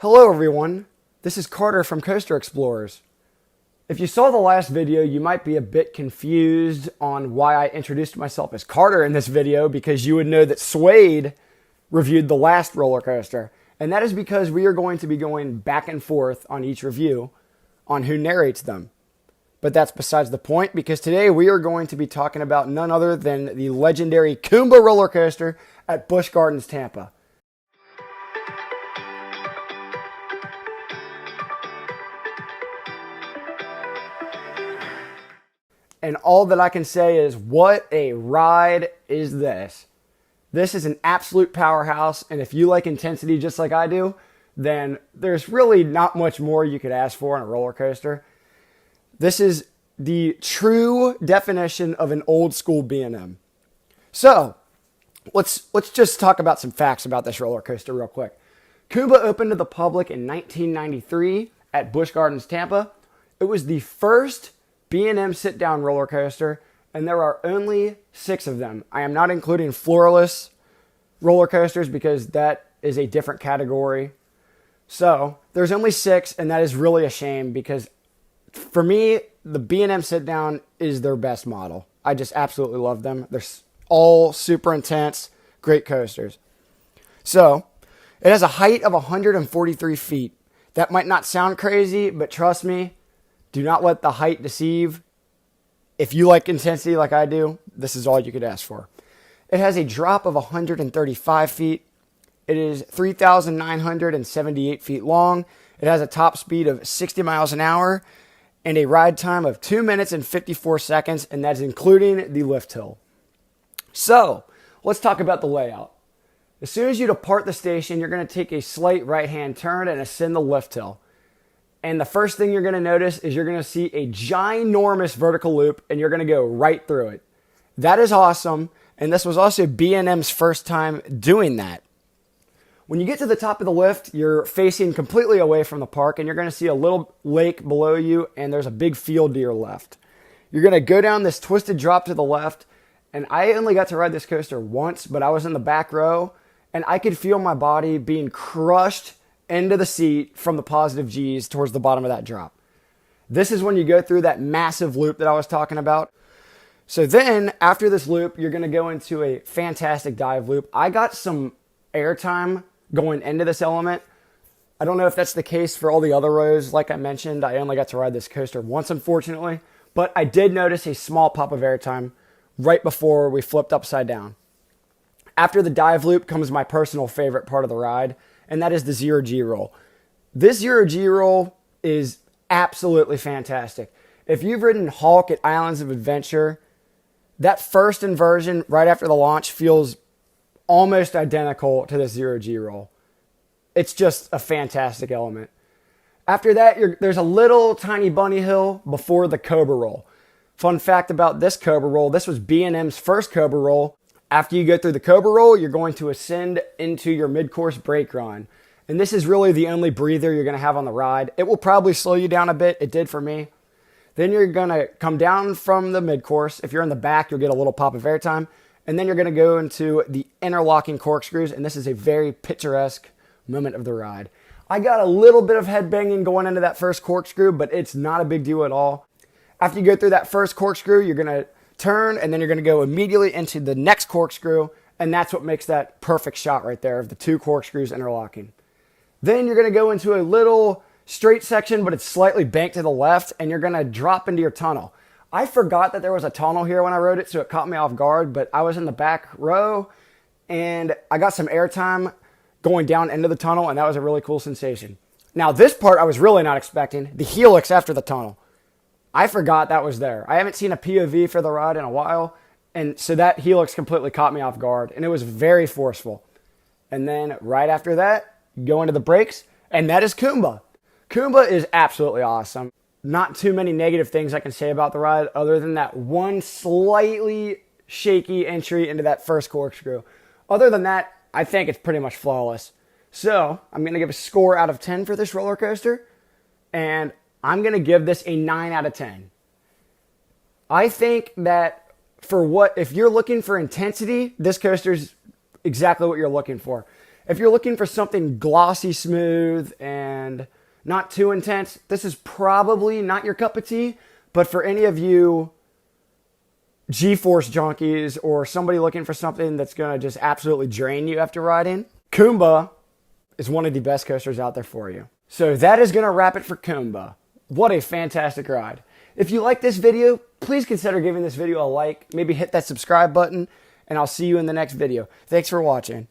Hello everyone, this is Carter from CoasterExplorers. If you saw the last video, you might be a bit confused on why I introduced myself as Carter in this video, because you would know that Suede reviewed the last roller coaster. And that is because we are going to be going back and forth on each review on who narrates them. But that's besides the point, because today we are going to be talking about none other than the legendary Kumba roller coaster at Busch Gardens Tampa. And all that I can say is, what a ride is this? This is an absolute powerhouse, and if you like intensity just like I do, then there's really not much more you could ask for in a roller coaster. This is the true definition of an old school B&M. So, let's just talk about some facts about this roller coaster real quick. Kumba opened to the public in 1993 at Busch Gardens Tampa. It was the first B&M sit-down roller coaster, and there are only 6 of them. I am not including floorless roller coasters because that is a different category. So, there's only 6, and that is really a shame because for me, the B&M sit-down is their best model. I just absolutely love them. They're all super intense, great coasters. So, it has a height of 143 feet. That might not sound crazy, but trust me, do not let the height deceive. If you like intensity like I do, this is all you could ask for. It has a drop of 135 feet. It is 3,978 feet long. It has a top speed of 60 miles an hour and a ride time of 2 minutes and 54 seconds, and that's including the lift hill. So, let's talk about the layout. As soon as you depart the station, you're going to take a slight right-hand turn and ascend the lift hill. And the first thing you're going to notice is you're going to see a ginormous vertical loop, and you're going to go right through it. That is awesome, and this was also B&M's first time doing that. When you get to the top of the lift, you're facing completely away from the park, and you're going to see a little lake below you, and there's a big field to your left. You're going to go down this twisted drop to the left, and I only got to ride this coaster once, but I was in the back row, and I could feel my body being crushed into the seat from the positive G's towards the bottom of that drop. This is when you go through that massive loop that I was talking about. So then, after this loop, you're going to go into a fantastic dive loop. I got some airtime going into this element. I don't know if that's the case for all the other rows. Like I mentioned, I only got to ride this coaster once, unfortunately. But I did notice a small pop of airtime right before we flipped upside down. After the dive loop comes my personal favorite part of the ride, and that is the zero-G roll. This zero-G roll is absolutely fantastic. If you've ridden Hulk at Islands of Adventure, that first inversion right after the launch feels almost identical to the zero-G roll. It's just a fantastic element. After that, there's a little tiny bunny hill before the Cobra roll. Fun fact about this Cobra roll, this was B&M's first Cobra roll. After you go through the Cobra roll, you're going to ascend into your mid-course brake run. And this is really the only breather you're going to have on the ride. It will probably slow you down a bit. It did for me. Then you're going to come down from the mid-course. If you're in the back, you'll get a little pop of airtime. And then you're going to go into the interlocking corkscrews. And this is a very picturesque moment of the ride. I got a little bit of head banging going into that first corkscrew, but it's not a big deal at all. After you go through that first corkscrew, you're going to turn, and then you're going to go immediately into the next corkscrew, and that's what makes that perfect shot right there of the 2 corkscrews interlocking. Then you're going to go into a little straight section, but it's slightly banked to the left, and you're going to drop into your tunnel. I forgot that there was a tunnel here when I rode it, so it caught me off guard, but I was in the back row, and I got some airtime going down into the tunnel, and that was a really cool sensation. Now, this part I was really not expecting, the helix after the tunnel. I forgot that was there. I haven't seen a POV for the ride in a while, and so that helix completely caught me off guard, and it was very forceful. And then right after that, go into the brakes, and that is Kumba. Kumba is absolutely awesome. Not too many negative things I can say about the ride other than that one slightly shaky entry into that first corkscrew. Other than that, I think it's pretty much flawless. So, I'm going to give a score out of 10 for this roller coaster, and I'm going to give this a 9 out of 10. I think that if you're looking for intensity, this coaster is exactly what you're looking for. If you're looking for something glossy smooth and not too intense, this is probably not your cup of tea. But for any of you G-force junkies or somebody looking for something that's going to just absolutely drain you after riding, Kumba is one of the best coasters out there for you. So that is going to wrap it for Kumba. What a fantastic ride. If you like this video, please consider giving this video a like. Maybe hit that subscribe button, and I'll see you in the next video. Thanks for watching.